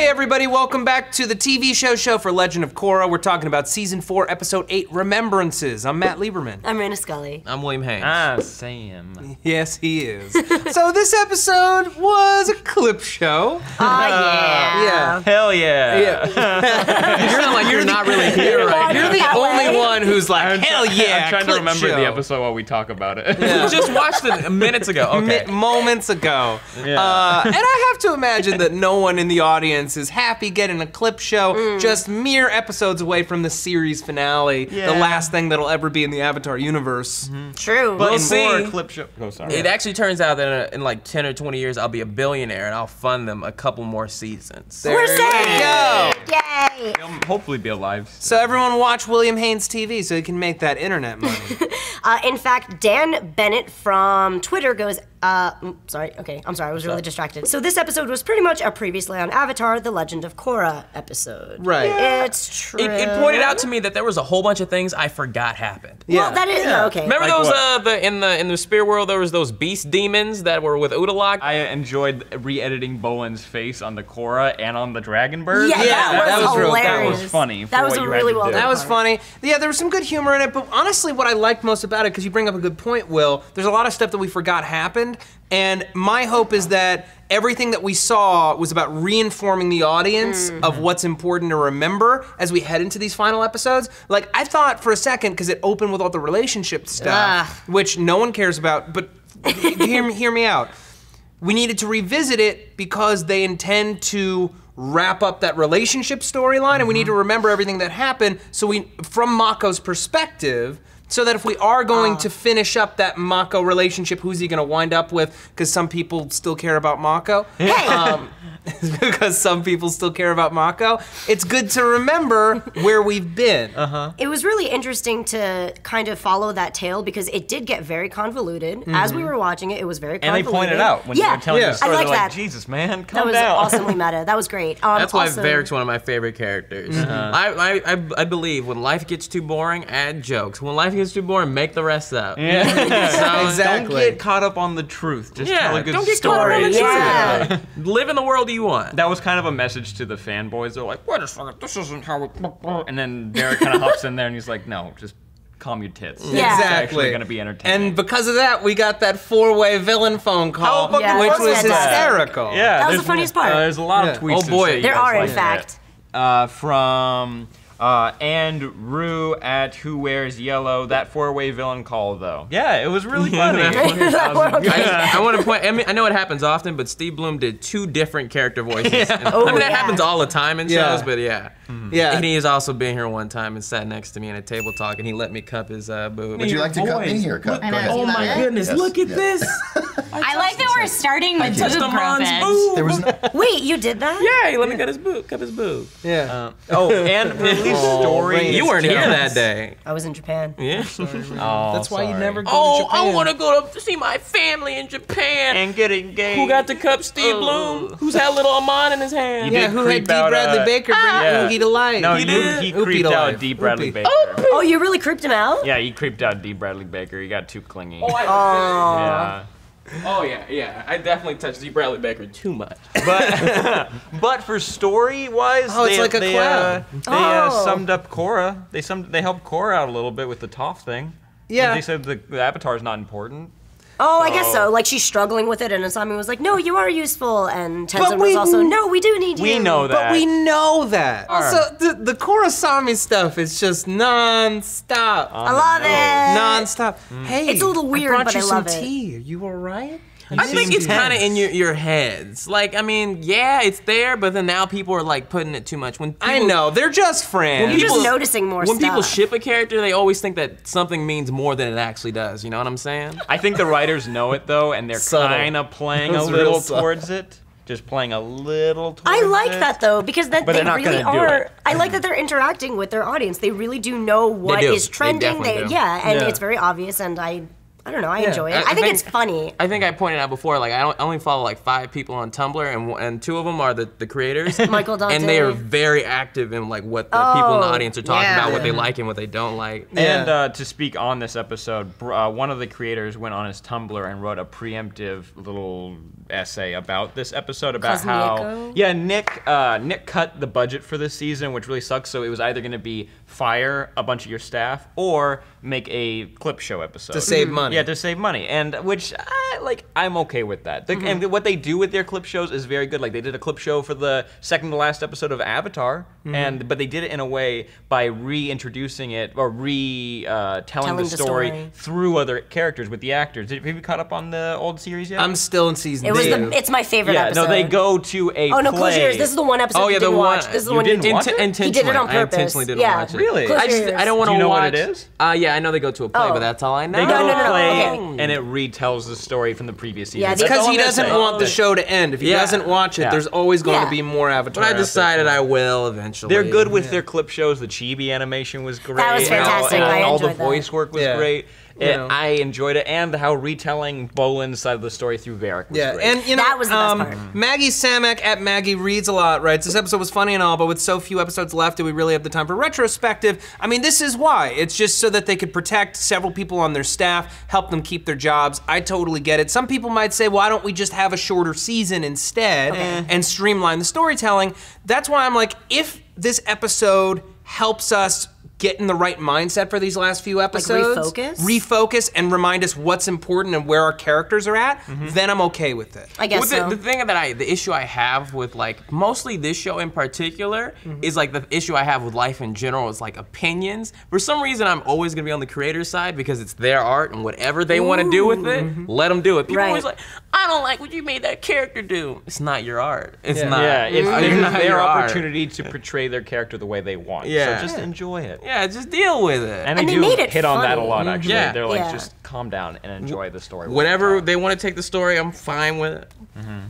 Hey everybody, welcome back to the TV show for Legend of Korra. We're talking about season 4, episode 8, Remembrances. I'm Matt Lieberman. I'm Reina Scully. I'm William Haynes. Ah, Sam. Yes, he is. So this episode was a clip show. Yeah. Hell yeah. You sound like you're not really here right now. You're the only one who's like, hell yeah, I'm trying to clip remember show. the episode while we talk about it. You just watched it minutes ago. Okay. Moments ago. Yeah. And I have to imagine that no one in the audience is happy getting a clip show just mere episodes away from the series finale, the last thing that'll ever be in the Avatar universe. True. But In see, more clip show. Oh, sorry. it actually turns out that in like 10 or 20 years, I'll be a billionaire and I'll fund them a couple more seasons. We're There safe! you go. Yay! He'll hopefully be alive. So everyone watch William Haynes TV so he can make that internet money. In fact, Dan Bennett from Twitter goes, sorry, I was really distracted. So this episode was pretty much a previously on Avatar, The Legend of Korra episode. Right. It's true. It pointed out to me that there was a whole bunch of things I forgot happened. Well, that is, okay. Remember Like those, what? in the Spear World, there was those beast demons that were with Udalak? I enjoyed re-editing Bowen's face on the Korra and on the Dragon Bird. Yeah, that was real- hilarious. that was funny for That was what a you had really to well do. done. That was funny. Yeah, there was some good humor in it, but honestly what I liked most about it, because you bring up a good point, Will, there's a lot of stuff that we forgot happened, and my hope is that everything that we saw was about reinforming the audience of what's important to remember as we head into these final episodes. Like, I thought for a second, because it opened with all the relationship stuff, which no one cares about, but hear me out. We needed to revisit it because they intend to wrap up that relationship storyline, and we need to remember everything that happened, so from Mako's perspective, so that if we are going to finish up that Mako relationship, who's he gonna wind up with? Because some people still care about Mako. Because some people still care about Mako. It's good to remember where we've been. It was really interesting to kind of follow that tale because it did get very convoluted. As we were watching it, it was very And convoluted. they pointed out when you were telling the story, I like they're like, that. Jesus, man, That calm was down. awesomely meta. That was great. That's why also, Varric's one of my favorite characters. I believe when life gets too boring, add jokes. When life gets too boring, make the rest up. Yeah. So, Exactly. Don't get caught up on the truth. Just tell a good don't get story. caught up on the truth. Yeah. Live in the world you want. That was kind of a message to the fanboys. They're like, wait a second, this isn't how it... And then Derek kind of hops in there and he's like, no, just calm your tits. Yeah. It's Exactly. actually gonna be entertaining. And because of that, we got that 4-way villain phone call, How fucking Yeah, which that was was fantastic. hysterical. yeah, That was the there's- funniest part. There's a lot Yeah. of tweets. Oh, boy. that say you There guys are, in liked fact. it. From and Rue at Who Wears Yellow. That 4-way villain call though. Yeah, it was really funny. I want to point. I know it happens often, but Steve Bloom did 2 different character voices. I mean, that happens all the time in Yeah. shows, but yeah. Yeah. And he has also been here one time and sat next to me in a table talk, and he let me cup his boob. Would you like to cut me here? Go ahead. Oh my goodness! Yes, Look at yes. this. I like that we're starting with Just boob a man's groping. boob. There was no, Wait, you did that? Yeah, he let me cut his boob. Cup his boob. Yeah. Oh, and release story. Rain. You weren't here jealous. that day. I was in Japan. Yeah. Oh, That's why you sorry. never go Oh, to Japan. I want to go to see my family in Japan. And get engaged. Who got to cup Steve Bloom? Who's had little Amon in his hand? You Yeah, did who had creep D. out, Bradley Baker bring yeah. Oogie to life? No, He did? he Oopie creeped to out life. D. Bradley Oopie. Baker. Oh, you really creeped him out? Yeah, he creeped out D. Bradley Baker. He got too clingy. Oh, yeah. Oh yeah. I definitely touched D. Bradley Baker too much. But for story-wise, Oh, it's like a clown. Oh. summed up Korra. They helped Korra out a little bit with the Toph thing. Yeah. They said the Avatar's not important. Oh, I guess so. Like, she's struggling with it, and Asami was like, no, you are useful. And Tenzin But was we- also, no, we do need you. We know that. But we know that. Also, the Kurosami stuff is just non-stop. I love it. Non-stop. Hey, It's a little weird, I brought but you I some love it. tea. Are you all right? I think it's kind of in your heads. Like, I mean, yeah, it's there, but then now people are like putting it too much. When people, I know, they're just friends. You're just people- noticing more When stuff. people ship a character, they always think that something means more than it actually does. You know what I'm saying? I think the writers know it though, and they're Subtle. kind of playing a That's real little subtle. towards it. Just playing a little towards I like it. that though, because that But they they're not really gonna do are. it. I like that they're interacting with their audience. They really do know what do. is They trending. definitely do. Yeah, and Yeah. it's very obvious, and I don't know, I enjoy it. I I think think- it's funny. I think I pointed out before, like I only follow like 5 people on Tumblr, and 2 of them are the creators. Michael Dante. And they are very active in like what the people in the Oh, audience are talking yeah. about, what they like and what they don't like. And to speak on this episode, one of the creators went on his Tumblr and wrote a preemptive little essay about this episode about how Nick cut the budget for this season, which really sucks. So it was either going to be fire a bunch of your staff or make a clip show episode to save money. Yeah, to save money, and which I'm okay with that. And what they do with their clip shows is very good. Like they did a clip show for the second to last episode of Avatar, but they did it in a way by reintroducing it or telling the story through other characters with the actors. Have you caught up on the old series yet? I'm still in season 2. It's my favorite episode. No, they go to a play. Close Your Ears. This is the one episode you didn't watch. This is the one you didn't watch it? He did it on purpose. I intentionally didn't watch it. Really? I don't want to watch. Do you know what it is? Yeah, I know they go to a play, but that's all I know. They go to a play, and it retells the story from the previous season. Yeah, because he doesn't want the show to end. If he doesn't watch it, there's always going to be more Avatar. But I decided I will eventually. They're good with their clip shows. The chibi animation was great. That was fantastic. And I all the enjoyed voice work was great. I enjoyed it, and how retelling Boland's side of the story through Varric was great. And that was the best part. Maggie Samek at Maggie Reads a Lot writes, this episode was funny and all, but with so few episodes left, do we really have the time for retrospective? I mean, this is why. It's just so that they could protect several people on their staff, help them keep their jobs. I totally get it. Some people might say, why don't we just have a shorter season instead and streamline the storytelling? That's why I'm like, if this episode helps us get in the right mindset for these last few episodes, refocus and remind us what's important and where our characters are at, then I'm okay with it. I guess so. The issue I have with like mostly this show in particular is like the issue I have with life in general is like opinions. For some reason, I'm always gonna be on the creator's side because it's their art and whatever they want to do with it, let them do it. People are always like, I don't like what you made that character do. It's not your art. It's not. Yeah, it's their opportunity to portray their character the way they want. Yeah. So just enjoy it. Yeah, just deal with it. And they do made it hit on that a funny. lot, actually. Yeah. They're like, just calm down and enjoy the story. Whenever they want to take the story, I'm fine with it.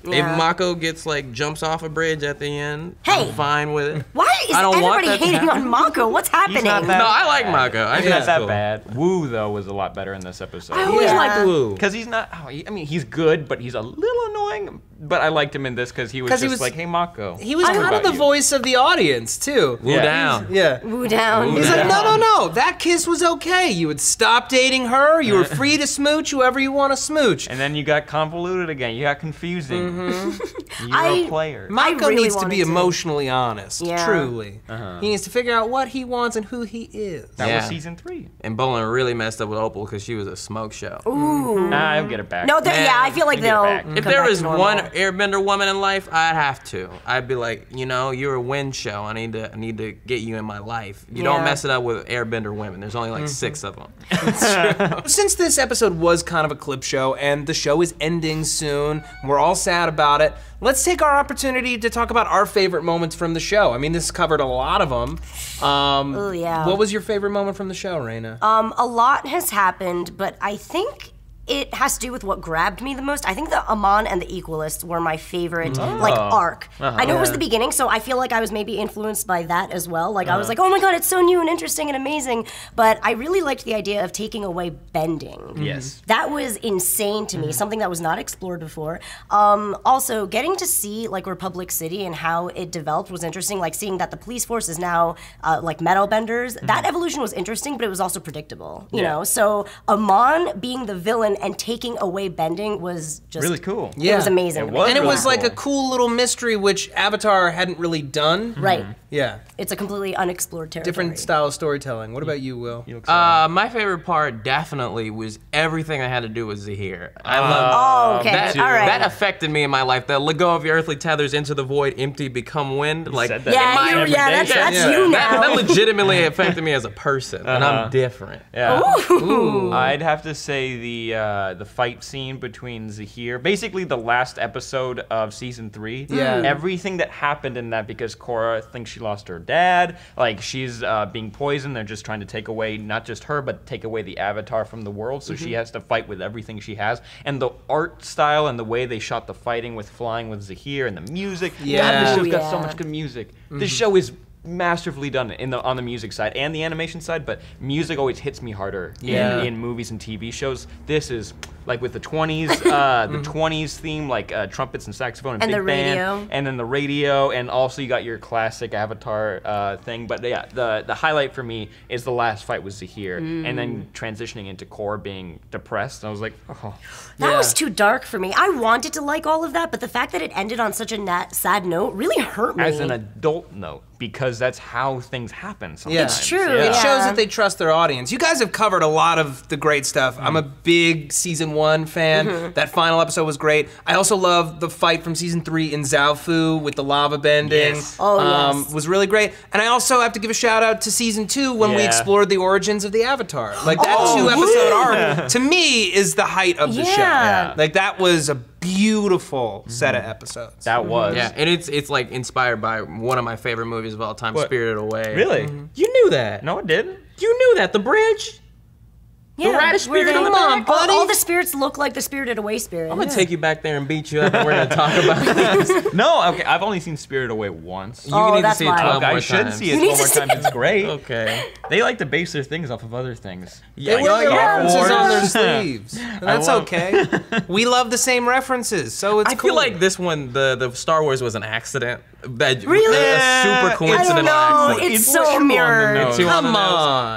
If Mako gets like jumps off a bridge at the end, I'm fine with it. Why is everybody hating on Mako? What's happening? No, I like Mako. He's not that bad. Wu, though, was a lot better in this episode. I always liked Wu. Because he's not, he's good, but he's a little annoying. But I liked him in this because he was just like, hey, Mako. He was kind of the voice of the audience, too. Wu down. Wu down. He's like, no, that kiss was okay. You would stop dating her. You were free to smooch whoever you want to smooch. And then you got convoluted again. You got confusing. You're a player. Mako really needs to be emotionally honest, Yeah. truly. He needs to figure out what he wants and who he is. That was season 3. And Bolin really messed up with Opal because she was a smoke show. Ooh. I'll get it back. No, I feel like they'll. If there was one Airbender woman in life, I'd have to. I'd be like, you're a wind show. I need to get you in my life. You don't mess it up with Airbender women. There's only like 6 of them. Since this episode was kind of a clip show and the show is ending soon, we're all sad about it, let's take our opportunity to talk about our favorite moments from the show. I mean, this covered a lot of them. Oh, yeah. What was your favorite moment from the show, Reina? A lot has happened, but I think it has to do with what grabbed me the most. I think the Amon and the Equalists were my favorite, arc. I know it was the beginning, so I feel like I was maybe influenced by that as well. Like, I was like, oh my god, it's so new and interesting and amazing. But I really liked the idea of taking away bending. Yes. That was insane to me, something that was not explored before. Also, getting to see, like, Republic City and how it developed was interesting. Like, seeing that the police force is now, like, metal benders. That evolution was interesting, but it was also predictable, you know? So, Amon being the villain and taking away bending was just really cool. It was amazing. And it was like a cool little mystery which Avatar hadn't really done. Right. Yeah. It's a completely unexplored territory. Different style of storytelling. What about you, Will? My favorite part definitely was everything that had to do with Zahir. I love that. All right. That affected me in my life. That let go of your earthly tethers into the void, empty, become wind. Like said that that's you now. That legitimately affected me as a person, and I'm different. Yeah. I'd have to say the fight scene between Zahir, basically the last episode of season 3. Yeah. Everything that happened in that, because Korra thinks she lost her dad, like she's being poisoned. They're just trying to take away not just her, but take away the Avatar from the world. So she has to fight with everything she has. And the art style and the way they shot the fighting with flying with Zahir and the music. Yeah. God, this show's got so much good music. This show is masterfully done on the music side and the animation side, but music always hits me harder in movies and TV shows. This is like with the 20s, the 20s theme, like trumpets and saxophone and big the band, radio. and then the radio, and also you got your classic Avatar thing. But yeah, the highlight for me is the last fight with Zahir, and then transitioning into Korra being depressed. I was like, oh. That was too dark for me. I wanted to like all of that, but the fact that it ended on such a sad note really hurt me. As an adult note, because that's how things happen sometimes. Yeah. It's true. It Yeah. shows that they trust their audience. You guys have covered a lot of the great stuff. I'm a big season 1 fan. That final episode was great. I also love the fight from season 3 in Zaofu with the lava bending. Yes. Oh, yes. Was really great. And I also have to give a shout out to season 2 when we Yeah. explored the origins of the Avatar. Like that 2-episode arc to me is the height of the show. Yeah. Like that was a beautiful set of episodes. That was. Yeah, and it's like inspired by one of my favorite movies of all time, What? Spirited Away. Really? You knew that? No, it didn't. You knew that, the bridge? Yeah, radish where spirit they- on the back? buddy. All the spirits look like the Spirited Away spirit. I'm gonna take you back there and beat you up, and we're gonna talk about this. No, okay, I've only seen Spirited Away once. You need to that's see it why. 12 I more should times. see it You need 12 more to see times. It's great. Okay. They like to base their things off of other things. Yeah, They wear their yeah. references on their Wars. sleeves. And that's love- okay. We love the same references, so it's I cool. feel like this one, the Star Wars was an accident. Really? A super I don't coincidental know. accident. It's so mirrored. nose. Too on the Come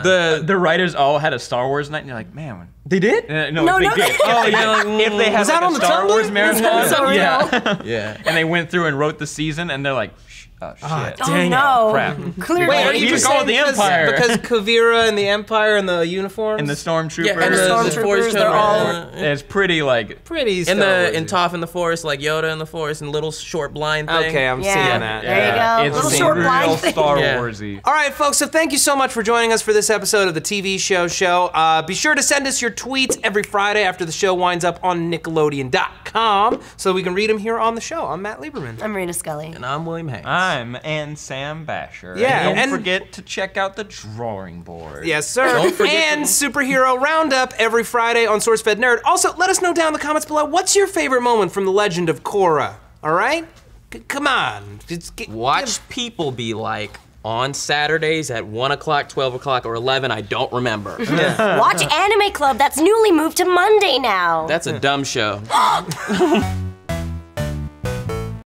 nose. on. The writers all had a Star Wars night, and you're like, man. They did? No, No, they no. did. Oh, yeah, like, If they had Was that like on a the Star Tumblr? Wars marathon, so real? yeah, Yeah. and they went through and wrote the season, and they're like, oh shit. Oh Dang it. no. Crap. Clearly. Wait, are You you just just go saying with the because, Empire. because Kavira and the Empire and the uniforms? And the Stormtroopers. Yeah, and the Stormtroopers, forest they're all- children. It's pretty like. pretty Star In Warsy. Toph in the forest, like Yoda in the forest, and little short blind thing. Okay, I'm Yeah. seeing that. There you go. It's Little short real blind thing. Star Yeah. Warsy. All right, folks, so thank you so much for joining us for this episode of the TV show. Be sure to send us your tweets every Friday after the show winds up on Nickelodeon.com so we can read them here on the show. I'm Matt Lieberman. I'm Marina Scully. And I'm William Hanks. And Sam Basher. Yeah, And and- don't forget to check out the drawing board. Yes, sir. Don't forget And Superhero Roundup every Friday on SourceFedNERD. Also, let us know down in the comments below, what's your favorite moment from The Legend of Korra? All right? Come on. Watch people be like, on Saturdays at 1 o'clock, 12 o'clock, or 11, I don't remember. Watch Anime Club. That's newly moved to Monday now. That's a dumb show.